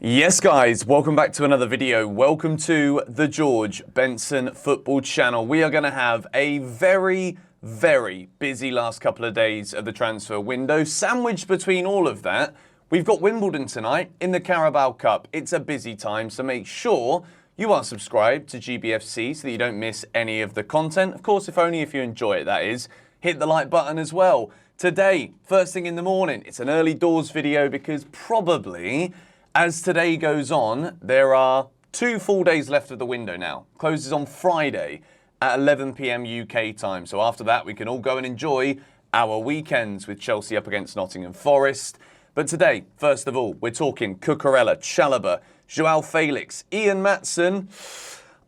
Yes guys, welcome back to another video. Welcome to the George Benson football channel. We are going to have a very busy last couple of days of the transfer window. Sandwiched between all of that, we've got Wimbledon tonight in the Carabao Cup. It's a busy time, so make sure you are subscribed to GBFC so that you don't miss any of the content. Of course, if only if you enjoy it, that is. Hit the like button as well. Today, first thing in the morning, it's an early doors video because probably as today goes on, there are 2 full days left of the window now. Closes on Friday at 11 PM UK time. So after that, we can all go and enjoy our weekends with Chelsea up against Nottingham Forest. But today, first of all, we're talking Cucurella, Chalobah, Joao Felix, Maatsen,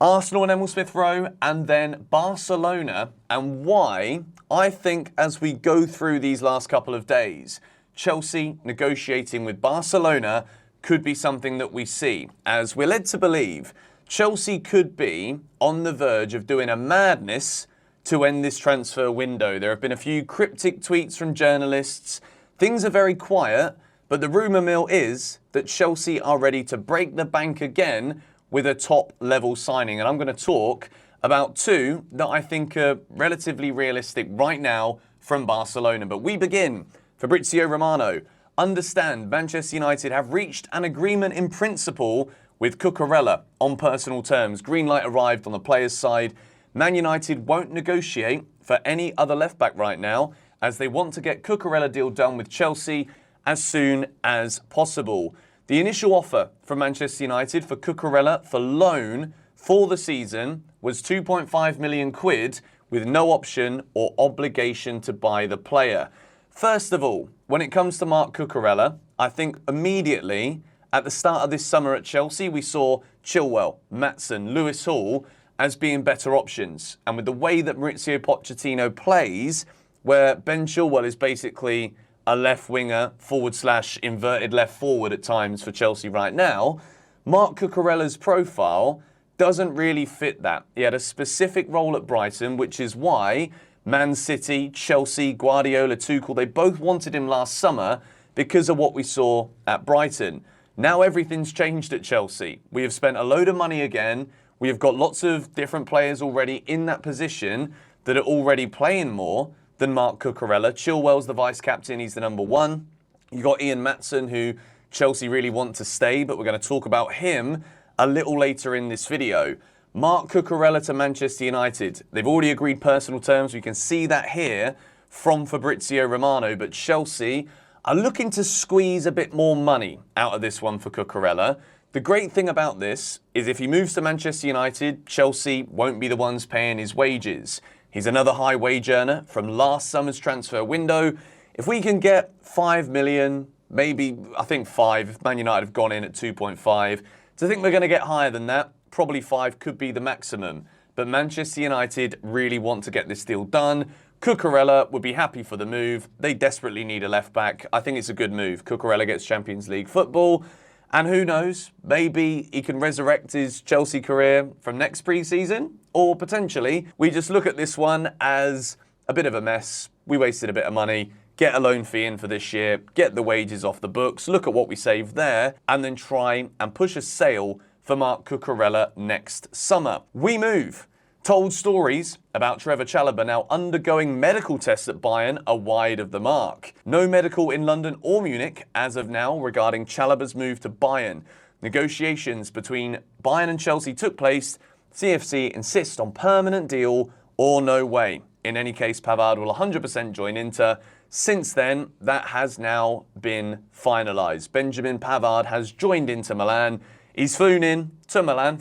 Arsenal and Emil Smith Rowe, and then Barcelona, and why I think as we go through these last couple of days, Chelsea negotiating with Barcelona could be something that we see, as we're led to believe Chelsea could be on the verge of doing a madness to end this transfer window. There have been a few cryptic tweets from journalists. Things are very quiet, but the rumour mill is that Chelsea are ready to break the bank again with a top-level signing. And I'm going to talk about 2 that I think are relatively realistic right now from Barcelona. But we begin. Fabrizio Romano. Understand Manchester United have reached an agreement in principle with Cucurella on personal terms. Green light arrived on the players' side. Man United won't negotiate for any other left-back right now as they want to get Cucurella deal done with Chelsea as soon as possible. The initial offer from Manchester United for Cucurella for loan for the season was 2.5 million quid with no option or obligation to buy the player. First of all, when it comes to Marc Cucurella, I think immediately at the start of this summer at Chelsea, we saw Chilwell, Maatsen, Lewis Hall as being better options. And with the way that Mauricio Pochettino plays, where Ben Chilwell is basically a left winger / inverted left forward at times for Chelsea right now, Marc Cucurella's profile doesn't really fit that. He had a specific role at Brighton, which is why Man City, Chelsea, Guardiola, Tuchel, they both wanted him last summer because of what we saw at Brighton. Now everything's changed at Chelsea. We have spent a load of money again. We have got lots of different players already in that position that are already playing more than Marc Cucurella. Chilwell's the vice-captain, he's the number 1. You've got Maatsen, who Chelsea really want to stay, but we're going to talk about him a little later in this video. Marc Cucurella to Manchester United. They've already agreed personal terms. We can see that here from Fabrizio Romano. But Chelsea are looking to squeeze a bit more money out of this one for Cucurella. The great thing about this is if he moves to Manchester United, Chelsea won't be the ones paying his wages. He's another high wage earner from last summer's transfer window. If we can get 5 million, maybe, I think 5, if Man United have gone in at 2.5, so I think we're going to get higher than that. Probably 5 could be the maximum. But Manchester United really want to get this deal done. Cucurella would be happy for the move. They desperately need a left-back. I think it's a good move. Cucurella gets Champions League football. And who knows, maybe he can resurrect his Chelsea career from next pre-season. Or potentially, we just look at this one as a bit of a mess. We wasted a bit of money. Get a loan fee in for this year. Get the wages off the books. Look at what we saved there. And then try and push a sale for Marc Cucurella next summer. We move. Told stories about Trevoh Chalobah now undergoing medical tests at Bayern are wide of the mark. No medical in London or Munich as of now regarding Chalobah's move to Bayern. Negotiations between Bayern and Chelsea took place. CFC insist on permanent deal or no way. In any case, Pavard will 100% join Inter. Since then, that has now been finalised. Benjamin Pavard has joined Inter Milan. He's flown in to Milan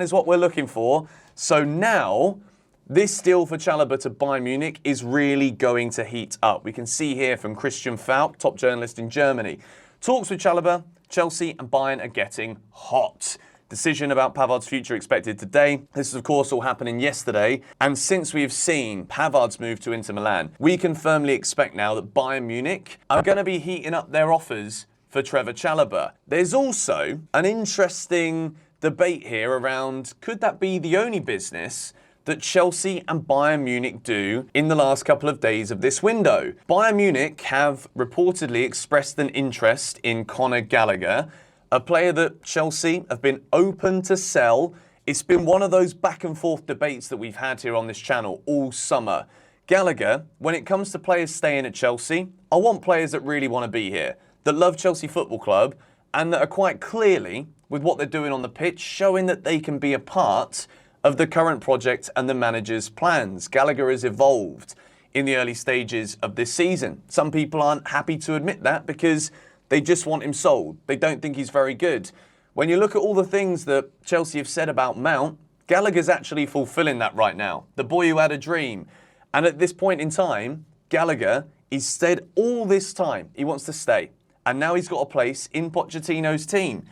is what we're looking for. So now, this deal for Chalobah to Bayern Munich is really going to heat up. We can see here from Christian Falk, top journalist in Germany. Talks with Chalobah, Chelsea and Bayern are getting hot. Decision about Pavard's future expected today. This is, of course, all happening yesterday. And since we've seen Pavard's move to Inter Milan, we can firmly expect now that Bayern Munich are going to be heating up their offers for Trevoh Chalobah. There's also an interesting debate here around, could that be the only business that Chelsea and Bayern Munich do in the last couple of days of this window. Bayern Munich have reportedly expressed an interest in Conor Gallagher, a player that Chelsea have been open to sell. It's been one of those back and forth debates that we've had here on this channel all summer. Gallagher, when it comes to players staying at Chelsea, I want players that really want to be here, that love Chelsea Football Club, and that are quite clearly, with what they're doing on the pitch, showing that they can be a part of the current project and the manager's plans. Gallagher has evolved in the early stages of this season. Some people aren't happy to admit that because they just want him sold. They don't think he's very good. When you look at all the things that Chelsea have said about Mount, Gallagher's actually fulfilling that right now. The boy who had a dream. And at this point in time, Gallagher, he's said all this time he wants to stay. And now he's got a place in Pochettino's team.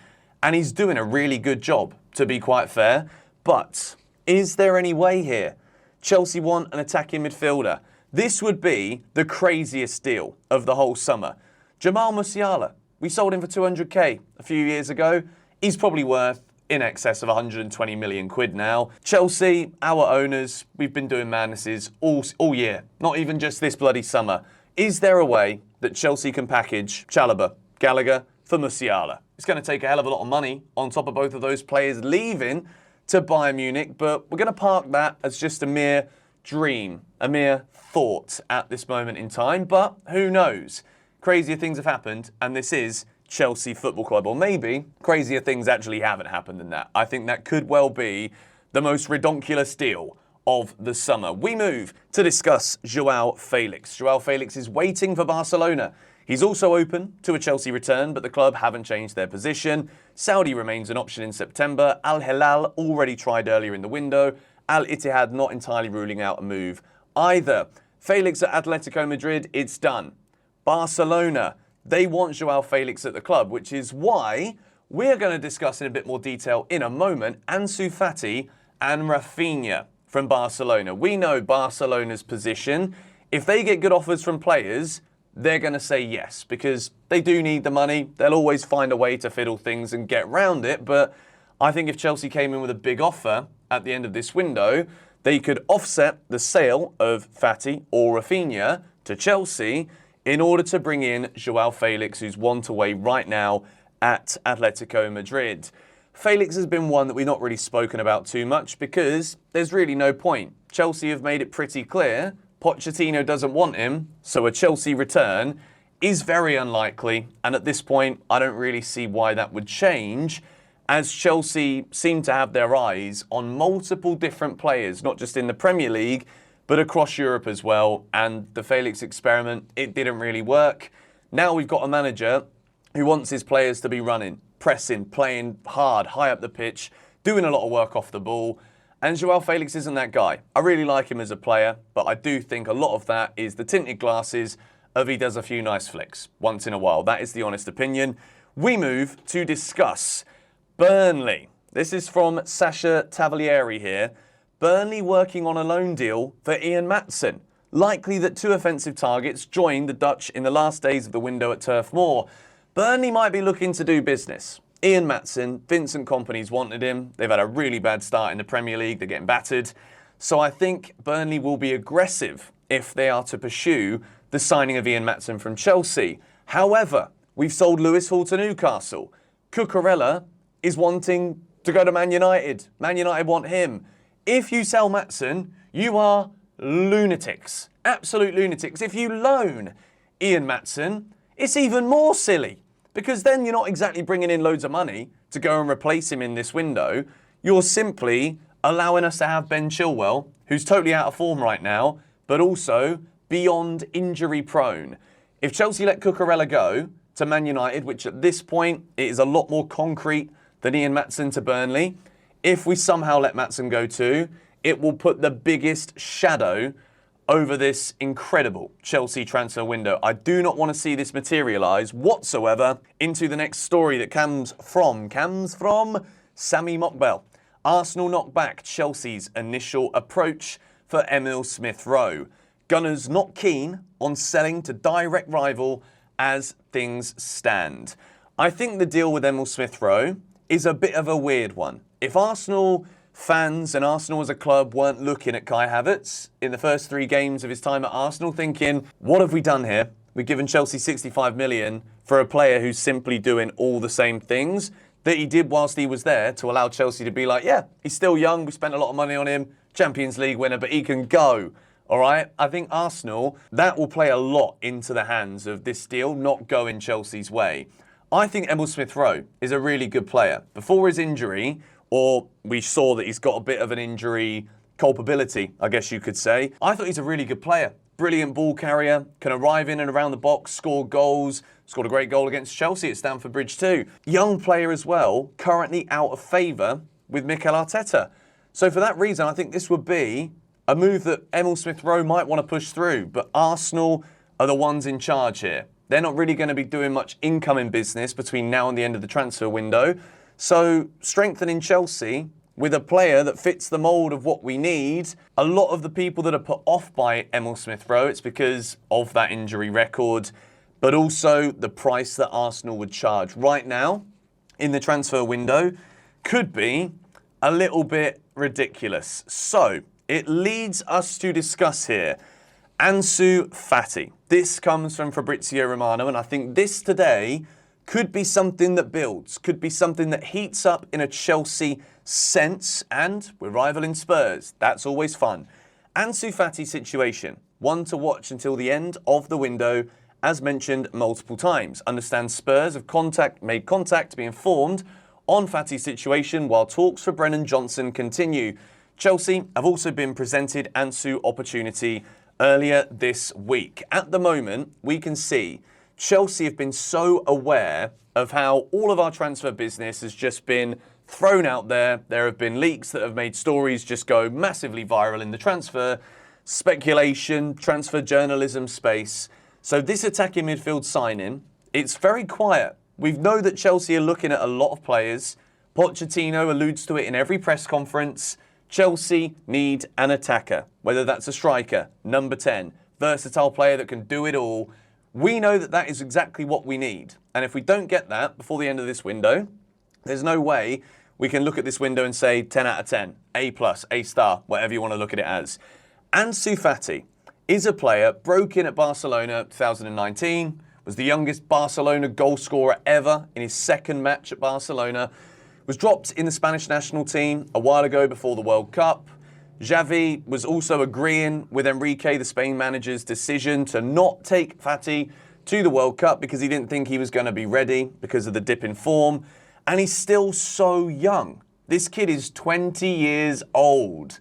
And he's doing a really good job, to be quite fair. But is there any way here? Chelsea want an attacking midfielder. This would be the craziest deal of the whole summer. Jamal Musiala, we sold him for 200k a few years ago. He's probably worth in excess of 120 million quid now. Chelsea, our owners, we've been doing madnesses all year, not even just this bloody summer. Is there a way that Chelsea can package Chalobah, Gallagher for Musiala? It's going to take a hell of a lot of money on top of both of those players leaving to Bayern Munich, but we're going to park that as just a mere dream, a mere thought at this moment in time. But who knows? Crazier things have happened, and this is Chelsea Football Club. Or maybe crazier things actually haven't happened than that. I think that could well be the most redonkulous deal of the summer. We move to discuss Joao Felix. Joao Felix is waiting for Barcelona. He's also open to a Chelsea return, but the club haven't changed their position. Saudi remains an option in September. Al Hilal already tried earlier in the window. Al Ittihad not entirely ruling out a move either. Felix at Atletico Madrid, it's done. Barcelona, they want Joao Felix at the club, which is why we're going to discuss in a bit more detail in a moment Ansu Fati and Raphinha from Barcelona. We know Barcelona's position. If they get good offers from players, they're going to say yes, because they do need the money. They'll always find a way to fiddle things and get round it. But I think if Chelsea came in with a big offer at the end of this window, they could offset the sale of Fati or Raphinha to Chelsea in order to bring in Joao Felix, who's want away right now at Atletico Madrid. Felix has been one that we've not really spoken about too much because there's really no point. Chelsea have made it pretty clear Pochettino doesn't want him, so a Chelsea return is very unlikely. And at this point, I don't really see why that would change, as Chelsea seem to have their eyes on multiple different players, not just in the Premier League, but across Europe as well. And the Felix experiment, it didn't really work. Now we've got a manager who wants his players to be running, pressing, playing hard, high up the pitch, doing a lot of work off the ball. And Joao Felix isn't that guy. I really like him as a player, but I do think a lot of that is the tinted glasses of he does a few nice flicks once in a while. That is the honest opinion. We move to discuss Burnley. This is from Sasha Tavalieri here. Burnley working on a loan deal for Ian Maatsen. Likely that two offensive targets joined the Dutch in the last days of the window at Turf Moor. Burnley might be looking to do business. Ian Maatsen, Vincent Kompany's wanted him. They've had a really bad start in the Premier League. They're getting battered. So I think Burnley will be aggressive if they are to pursue the signing of Ian Maatsen from Chelsea. However, we've sold Lewis Hall to Newcastle. Cucurella is wanting to go to Man United. Man United want him. If you sell Maatsen, you are lunatics. Absolute lunatics. If you loan Ian Maatsen, it's even more silly, because then you're not exactly bringing in loads of money to go and replace him in this window. You're simply allowing us to have Ben Chilwell, who's totally out of form right now, but also beyond injury prone. If Chelsea let Cucurella go to Man United, which at this point it is a lot more concrete than Ian Maatsen to Burnley, if we somehow let Maatsen go too, it will put the biggest shadow over this incredible Chelsea transfer window. I do not want to see this materialise whatsoever into the next story that comes from Sammy Mokbel. Arsenal knock back Chelsea's initial approach for Emil Smith-Rowe. Gunners not keen on selling to direct rival as things stand. I think the deal with Emil Smith-Rowe is a bit of a weird one. If Arsenal fans and Arsenal as a club weren't looking at Kai Havertz in the first 3 games of his time at Arsenal thinking, what have we done here? We've given Chelsea 65 million for a player who's simply doing all the same things that he did whilst he was there to allow Chelsea to be like, yeah, he's still young, we spent a lot of money on him, Champions League winner, but he can go. All right, I think Arsenal, that will play a lot into the hands of this deal not going Chelsea's way. I think Emil Smith-Rowe is a really good player. Before his injury, or we saw that he's got a bit of an injury culpability, I guess you could say, I thought he's a really good player. Brilliant ball carrier, can arrive in and around the box, score goals, scored a great goal against Chelsea at Stamford Bridge too. Young player as well, currently out of favour with Mikel Arteta. So for that reason, I think this would be a move that Emil Smith-Rowe might want to push through, but Arsenal are the ones in charge here. They're not really going to be doing much incoming business between now and the end of the transfer window. So strengthening Chelsea with a player that fits the mould of what we need, a lot of the people that are put off by Emil Smith-Rowe, it's because of that injury record, but also the price that Arsenal would charge right now in the transfer window could be a little bit ridiculous. So it leads us to discuss here Ansu Fati. This comes from Fabrizio Romano, and I think this today could be something that builds, could be something that heats up in a Chelsea sense, and we're rivaling Spurs. That's always fun. Ansu Fati situation, one to watch until the end of the window, as mentioned multiple times. Understand Spurs have made contact to be informed on Fati's situation while talks for Brennan Johnson continue. Chelsea have also been presented Ansu opportunity earlier this week. At the moment, we can see Chelsea have been so aware of how all of our transfer business has just been thrown out there. There have been leaks that have made stories just go massively viral in the transfer speculation, transfer journalism space. So this attacking midfield signing, it's very quiet. We know that Chelsea are looking at a lot of players. Pochettino alludes to it in every press conference. Chelsea need an attacker, whether that's a striker, number 10, versatile player that can do it all. We know that that is exactly what we need. And if we don't get that before the end of this window, there's no way we can look at this window and say 10 out of 10, A+, A star, whatever you want to look at it as. Ansu Fati is a player broke in at Barcelona 2019, was the youngest Barcelona goal scorer ever in his second match at Barcelona, was dropped in the Spanish national team a while ago before the World Cup. Xavi was also agreeing with Enrique, the Spain manager's decision to not take Fati to the World Cup because he didn't think he was going to be ready because of the dip in form. And he's still so young. This kid is 20 years old.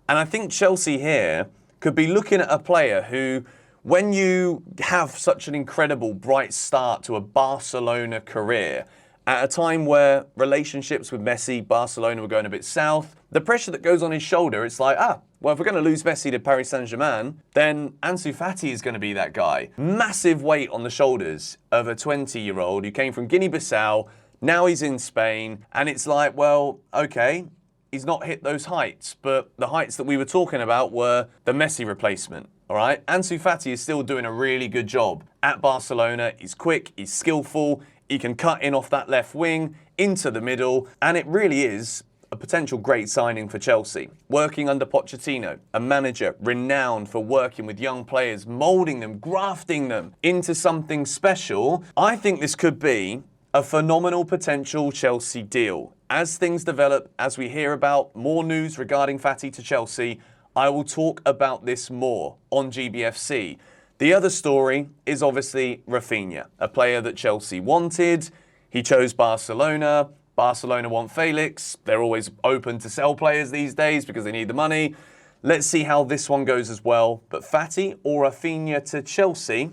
And I think Chelsea here could be looking at a player who, when you have such an incredible bright start to a Barcelona career, at a time where relationships with Messi, Barcelona were going a bit south, the pressure that goes on his shoulder, it's like, well, if we're going to lose Messi to Paris Saint-Germain, then Ansu Fati is going to be that guy. Massive weight on the shoulders of a 20-year-old who came from Guinea-Bissau, now he's in Spain, and it's like, well, okay, he's not hit those heights, but the heights that we were talking about were the Messi replacement, all right? Ansu Fati is still doing a really good job at Barcelona. He's quick, he's skillful, he can cut in off that left wing, into the middle, and it really is a potential great signing for Chelsea. Working under Pochettino, a manager renowned for working with young players, moulding them, grafting them into something special, I think this could be a phenomenal potential Chelsea deal. As things develop, as we hear about more news regarding Fati to Chelsea, I will talk about this more on GBFC. The other story is obviously Raphinha, a player that Chelsea wanted. He chose Barcelona. Barcelona want Felix. They're always open to sell players these days because they need the money. Let's see how this one goes as well. But Fati or Raphinha to Chelsea,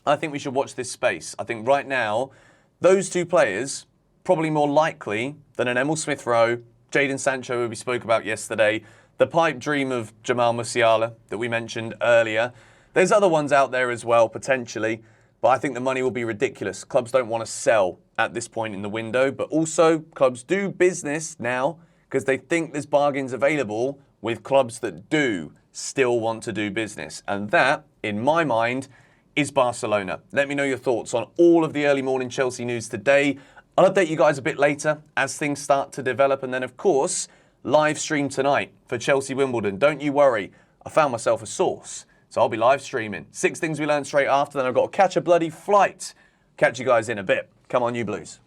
I think we should watch this space. I think right now, those two players, probably more likely than an Emil Smith-Rowe, Jadon Sancho, who we spoke about yesterday, the pipe dream of Jamal Musiala that we mentioned earlier. There's other ones out there as well, potentially, but I think the money will be ridiculous. Clubs don't want to sell at this point in the window, but also clubs do business now because they think there's bargains available with clubs that do still want to do business. And that, in my mind, is Barcelona. Let me know your thoughts on all of the early morning Chelsea news today. I'll update you guys a bit later as things start to develop. And then, of course, live stream tonight for Chelsea Wimbledon. Don't you worry. I found myself a source, so I'll be live streaming. 6 things we learned straight after, then I've got to catch a bloody flight. Catch you guys in a bit. Come on, you Blues.